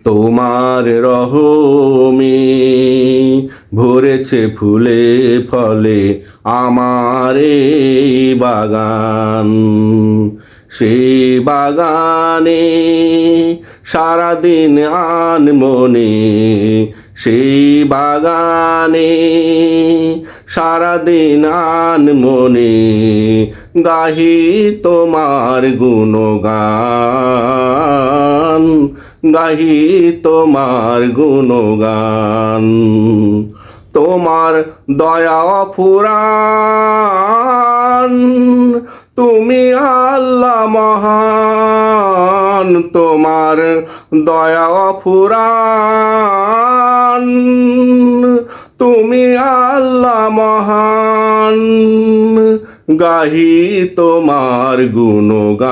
তোমার রহমে ভরেছে ফুলে ফলে আমার এই বাগান। সেই বাগানে সারাদিন আনমনে, সেই বাগানে সারাদিন আনমনে গাহি তোমার গুণগান, গাহি তোমার গুণগান। তোমার দয়া অফুরান, তুমি আল্লাহ মহান। তোমার দয়া অফুরান, তুমি আল্লাহ মহান। গাহি তোমার গুণগান,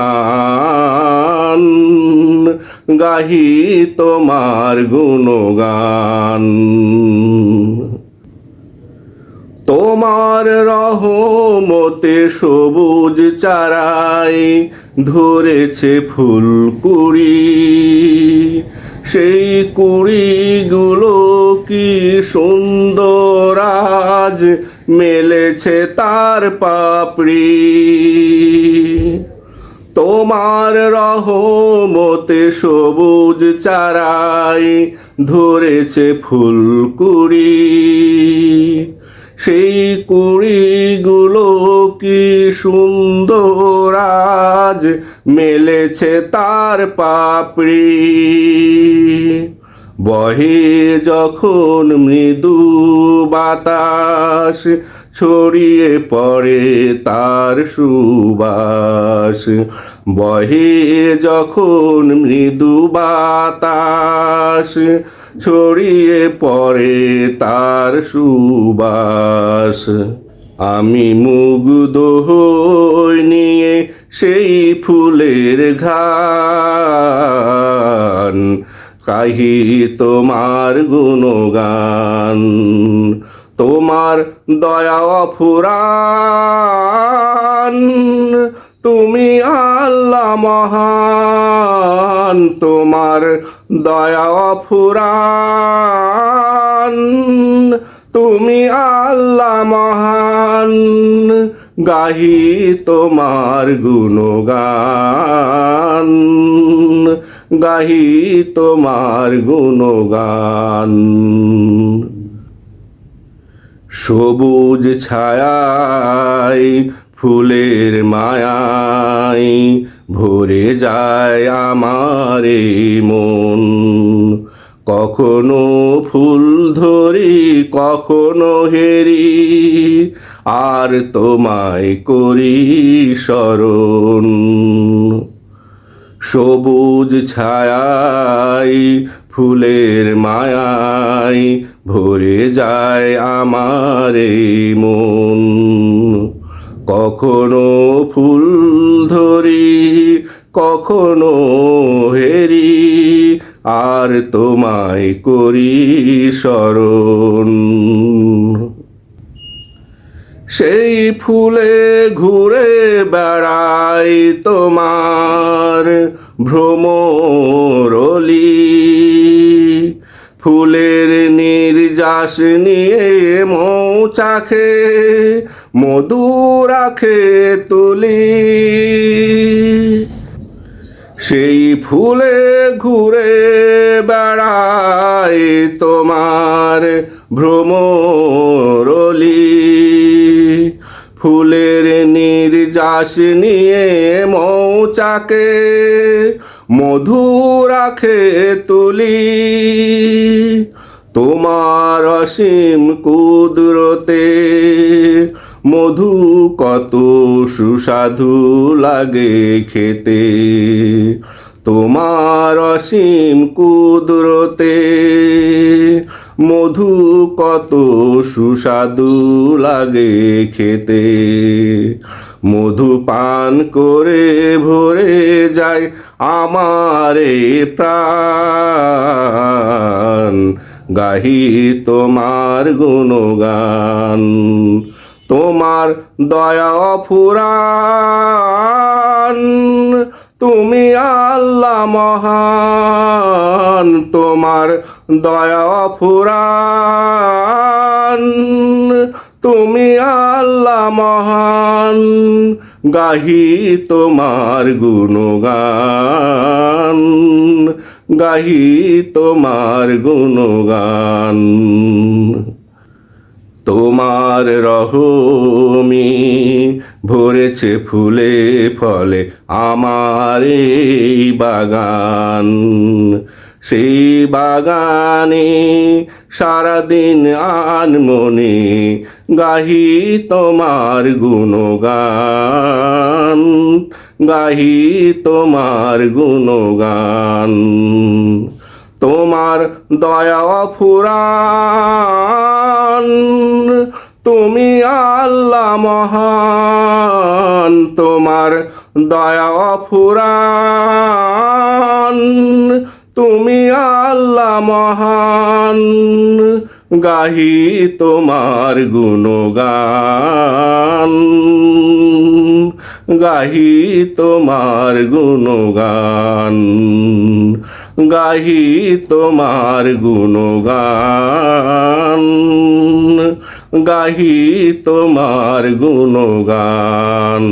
গাহি তোমার গুণগান। তোমার রহমতে সবুজ চারাই ধরেছে ফুল কুড়ি। সেই কুড়িগুলো কি সুন্দর আজ মেলেছে তার পাপড়ি। তোমার রহমতে সবুজ চারাই ধরেছে ফুল কুড়ি। সেই কুড়িগুলো কি সুন্দর আজ মেলেছে তার পাপড়ি। বহে যখন মৃদু বাতাস, ছড়িয়ে পড়ে তার সুবাস। বহে যখন মৃদু বাতাস, ছড়িয়ে পড়ে তার সুবাস। আমি মুগ্ধ হই নিয়ে সেই ফুলের ঘ্রাণ, গাহি তোমার গুণগান। তোমার দয়া অফুরান, তুমি আল্লাহ মহান। তোমার দয়া অফুরান, তুমি আল্লাহ মহান। গাহি তোমার গুণগান, গাহি তোমার গুণগান। সবুজ ছায়ায় ফুলের মায়ায় ভরে যায় আমার এই মন। কখনো ফুল ধরি কখনো হেরি, আর তোমায় করি স্মরণ। সবুজ ছায়ায় ফুলের মায়ায় ভরে যায় আমার এই মন। কখনো ফুল ধরি কখনো হেরি, আর তোমায় করি স্মরণ। সেই ফুলে ঘুরে বেড়াই তোমার ভ্রমরলি। ফুলের নির্যাস নিয়ে মৌচাকে মধু রাখে তুলি। সেই ফুলে ঘুরে বেড়াই তোমার ভ্রমরলি। ফুলের নির্যাস নিয়ে মৌচাকে মধু রাখে তুলি। তোমার অসীম কুদরতে মধু কত সুস্বাদু লাগে খেতে। তোমার অসীম কুদরতে মধু কত সুস্বাদু লাগে খেতে। মধু পান করে ভরে যায় আমার এই প্রাণ। গাহি তোমার গুণগান, তোমার দয়া অফুরান। তুমি আল্লাহ মহান, তোমার দয়া ফুরান, তুমি আল্লাহ মহান, গাহি তোমার গুণগান, গাহি তোমার গুণগান। তোমার রহমি ভরেছে ফুলে ফলে আমার এই বাগান, সেই বাগানে সারাদিন আনমনে গাহি তোমার গুণগান, গাহি তোমার গুণগান। তোমার দয়া ফুরান, তুমি আল্লাহ মহান, তোমার দয়া ফুরান, তুমি আল্লাহ মহান, গাহি তোমার গুণগান, গাহি তোমার গুণগান, গাহি তোমার গুণগান, গাহি তোমার গুণগান।